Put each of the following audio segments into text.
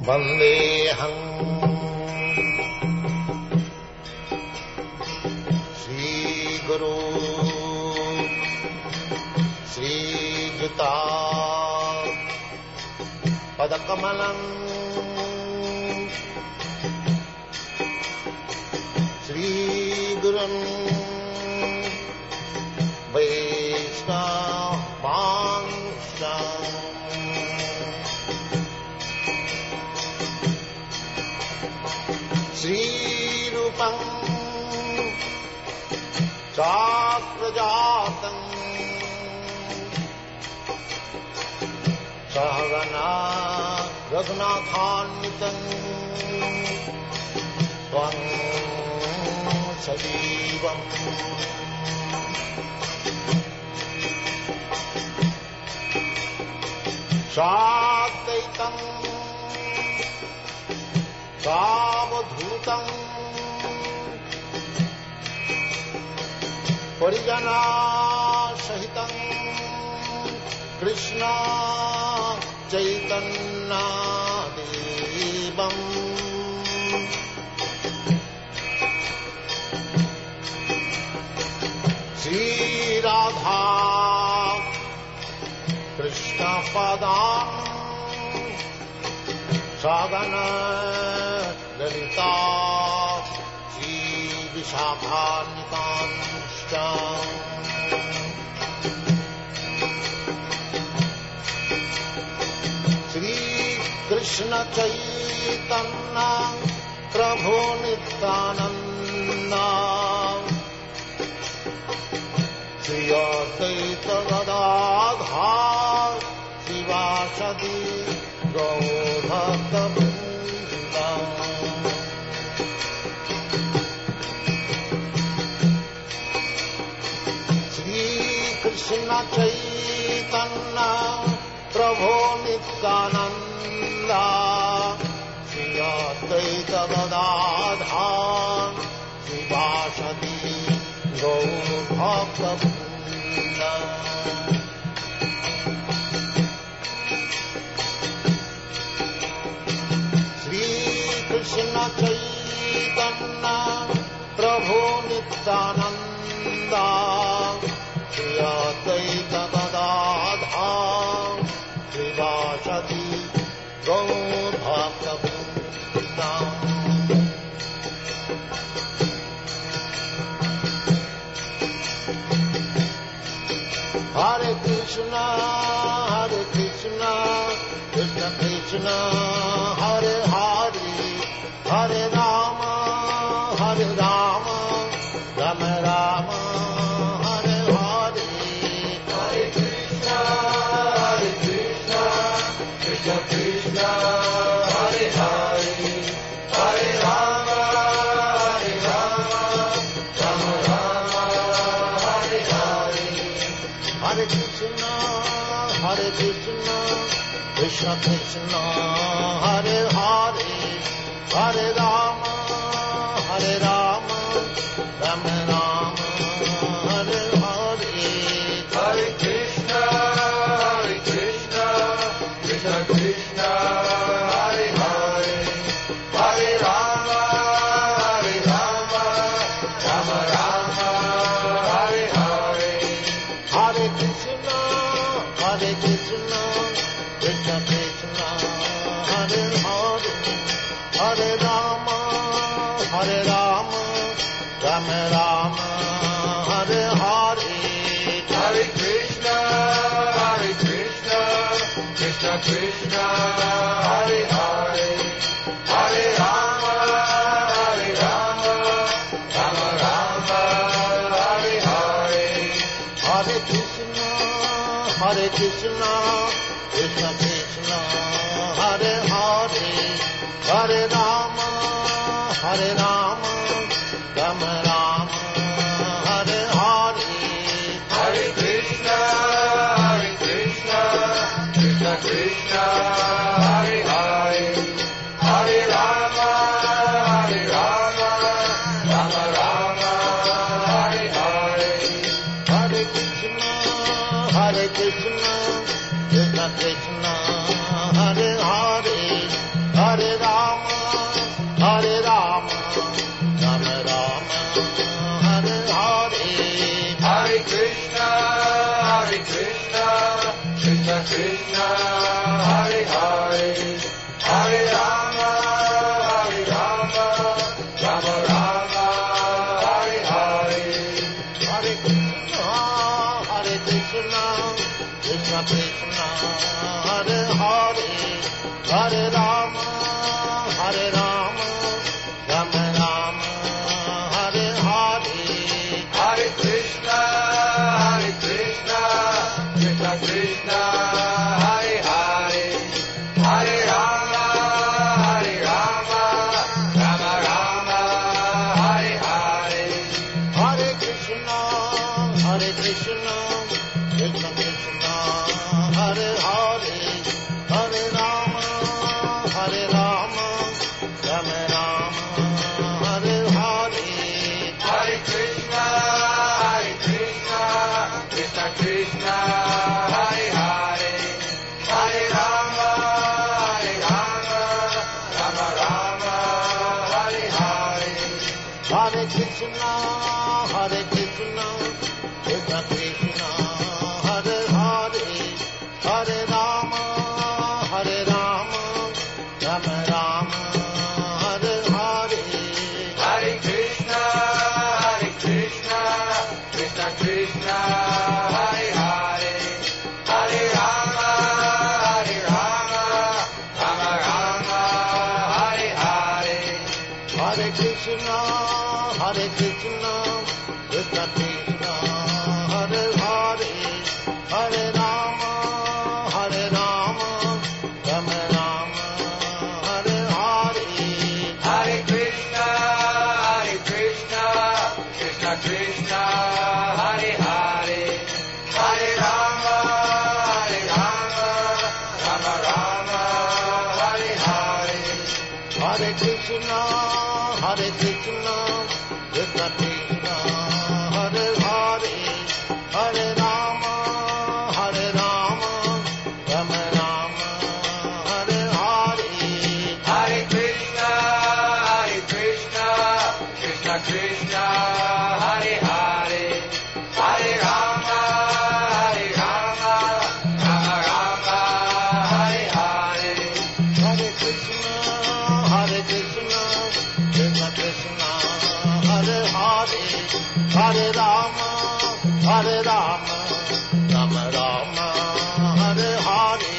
वन्देऽहं श्रीगुरो श्रीयुता पदकमलम् श्रीगुरुन् वैष्णवांश्च श्रीरूपं चाप्रजातं सहगना रघुनाथान्वितं त्वं सजीवम् साद्वैतं सावधूतं परिजनासहितं कृष्ण चैतन्यदेवम् श्रीराधा कृष्णपदान् सगन ललिता श्रीविशाखान्वितांश्च श्रीकृष्ण चैतन्य प्रभु नित्यानन्द श्री अद्वैत गदाधर शिवासदि गौरभक्तवृन्द श्रीकृष्ण चैतन्य प्रभु नित्यानन्द श्री अद्वैत गदाधर शिवासदि गौरभक्तवृन्द श्रीकृष्ण चैतन्य प्रभु Nityanand Shri Advaita Gadadhar श्रीवासदि गौरभक्तवृन्द Hare Krishna, Krishna Krishna, Hare Hare, Hare Rama, Rama Rama, Hare Hare. Hare Krishna, Krishna Krishna, Hare Hare, Hare Rama, Rama Rama, Hare Hare. Hare Krishna, Krishna Krishna, Hare Hare, Hare Rama, Rama Rama, Hare Hare. Hare Krishna, Krishna Krishna, Hare Hare, Hare Rama, Rama Rama, Hare Hare. Hare Krishna, Krishna Krishna, Hare Hare, Hare Rama, Rama Rama, Hare Hare. Hare Krishna, Krishna Krishna, Hare Hare, Hare Rama, Rama Rama, Hare Hare. Hare Krishna, Krishna Krishna, Hare Hare, Hare Rama, Rama Rama, Hare Hare. Hare Krishna, Krishna Krishna, Hare Hare, Hare Rama, Rama Rama, Hare Hare. Hare Krishna, Krishna Krishna, Hare Hare, Hare Krishna Krishna, Hare Hare, Hare Rama, Rama Rama, Hare Hare. Hare Krishna, Krishna Krishna, Hare Hare, Hare Rama, Rama Rama, Hare Hare. Hare Krishna, Krishna Krishna, Hare Hare, Hare Rama, Rama Rama, Hare Hare. Hare Krishna, Krishna Krishna, Hare Hare, Hare Rama, Rama Rama, Hare Hare. Hare Krishna, Krishna Krishna, Hare Hare, Hare Rama, Rama Rama, Hare Hare. Hare Krishna, Krishna Krishna, Hare Hare, Hare Rama, Rama Rama, Hare Hare. Hare Krishna, Krishna Krishna, Hare Hare, Hare Rama, Rama Rama, Hare Hare. Hare Krishna, Krishna Krishna, Hare Hare, Hare Rama, Rama Rama, Hare Hare. Hare Krishna, Krishna Krishna, Hare Hare, Hare Rama, Rama Rama, Hare Hare. Hare Krishna, Krishna Krishna, Hare Hare, Hare Rama, Rama Rama, Hare Hare. Hare Krishna, Krishna Krishna, Hare Hare, Hare Rama, Rama Rama, Hare Hare. Hare Krishna, Krishna Krishna, Hare Hare, Hare Rama, Rama Rama, Hare Hare.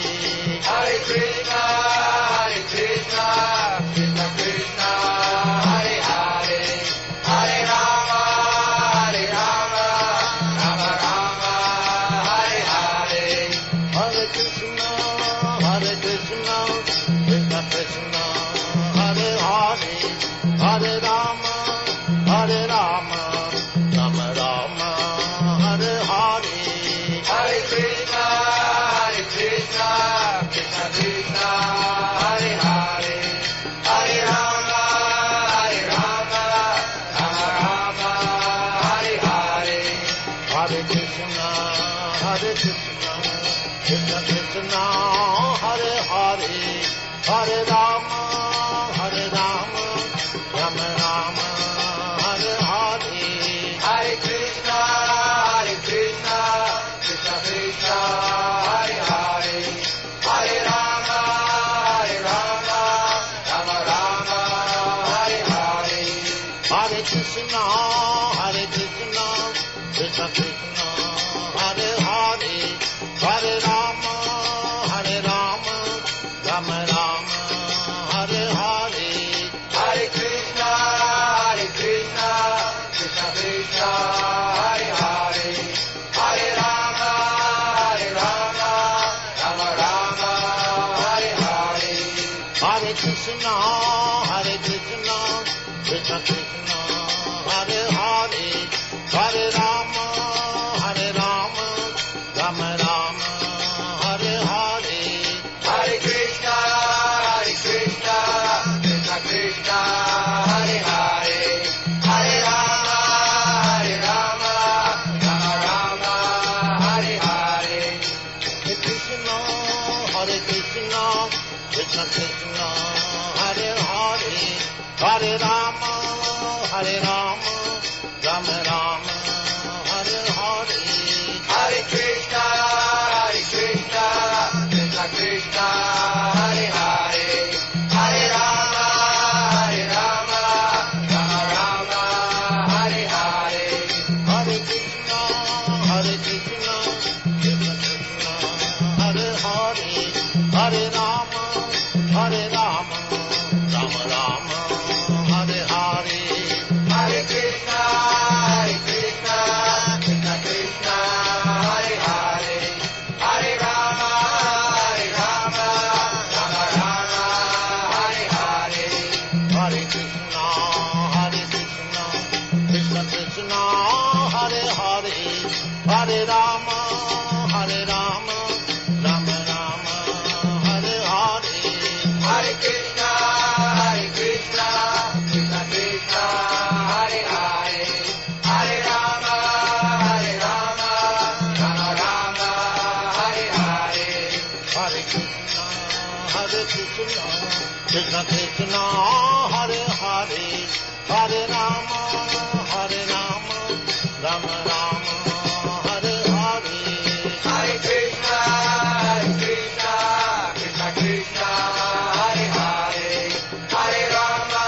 Hare Krishna, Krishna Krishna, Hare Hare, Hare Rama, Rama Rama, Hare Hare. Hare Krishna, Krishna Krishna, Hare Hare, Hare Rama, Rama Rama, Hare Hare. Hare Krishna, Krishna Krishna, Hare Hare, Hare Rama, Rama Rama, Hare Hare. Hare Krishna, Krishna Krishna, Hare Hare, Hare Rama, Rama Rama, Hare Hare. Hare Krishna, Krishna Krishna, Hare Hare, Hare Rama, Rama Rama, Hare Hare. Hare Krishna, Krishna Krishna, Hare Hare, Hare Rama, Rama Rama, Hare Hare. Hare Krishna, Krishna Krishna, Hare Hare, Hare Rama, Rama Rama, Hare Hare. Hare Krishna, Krishna Krishna, Hare Hare, Hare Rama, Rama Rama, Hare Hare. Hare Krishna, Krishna Krishna, Hare Hare, Hare Rama, Rama Rama, Hare Hare. Hare Krishna, Krishna Krishna, Hare Hare, Hare Rama, Rama Rama, Hare Hare. Hare Krishna, Krishna Hare Rama, Hare Rama, Rama Rama, Hare Hare. Hare Krishna, Krishna Krishna, Hare Hare, Hare Rama, Rama Rama, Hare Hare. Hare Krishna, Krishna Krishna, Hare Hare, Hare Rama, Rama Rama, Hare Hare. Hare Krishna, Krishna Krishna, Hare Hare, Hare Rama, Rama Rama, Hare Hare. Hare Krishna, Krishna Krishna, Hare Hare, Hare Rama, Rama Rama, Hare Hare. Hare Krishna, Krishna Krishna, Hare Hare, Hare Rama,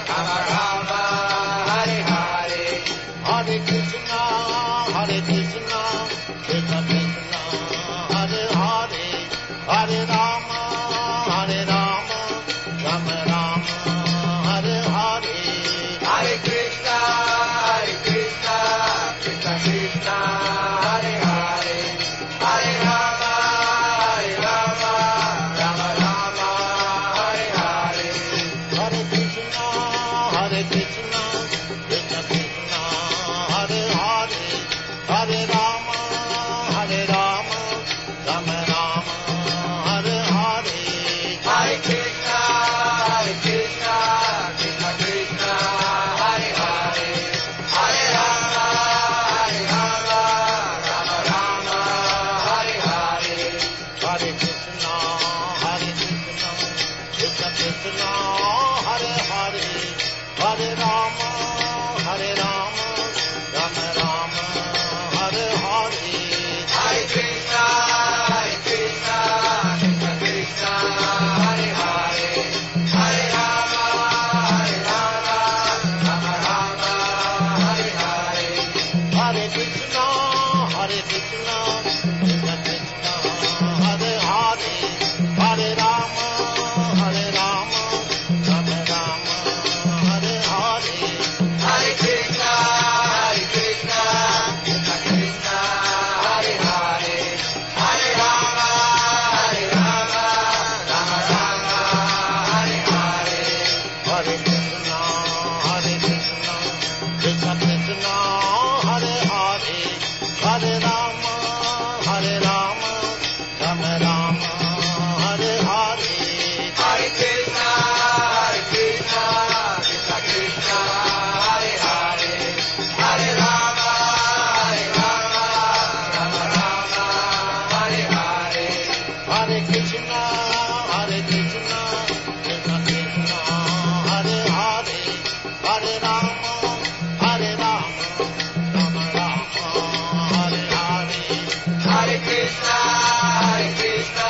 Rama Rama, Hare Hare. Hare Krishna, Krishna Krishna, Hare Hare, Hare Rama, Rama Rama, Hare Hare. Hare Krishna, Krishna Krishna, Hare Hare, Hare Rama, Rama Rama, Hare Hare. Hare Krishna, Krishna Krishna, Hare Hare, Hare Rama, Rama Rama, Hare Hare. Hare Krishna, Krishna Krishna, Hare Hare, Hare Rama, Rama Rama, Hare Hare. Hare Krishna, Krishna Krishna, Hare Hare, Hare Rama, Rama Rama, Hare Hare. Hare Krishna, Krishna Krishna, Hare Hare, Hare Rama, Rama Rama, Hare Hare. Hare Krishna, Krishna Krishna, Hare Hare, Hare Rama, Rama Rama, Hare Hare. Hare Krishna, Krishna Krishna, Hare Hare, Hare Rama, Rama Rama, Hare Hare. Hare Krishna, Krishna Krishna, Hare Hare, Hare Rama, Rama Rama, Hare Hare. Hare Krishna, Krishna Krishna, Hare Hare, Hare Rama, Rama Rama, Hare Hare. Hare Krishna, Krishna Krishna, Hare Hare, Hare Rama, Rama Rama, Hare Hare. Hare Krishna, Krishna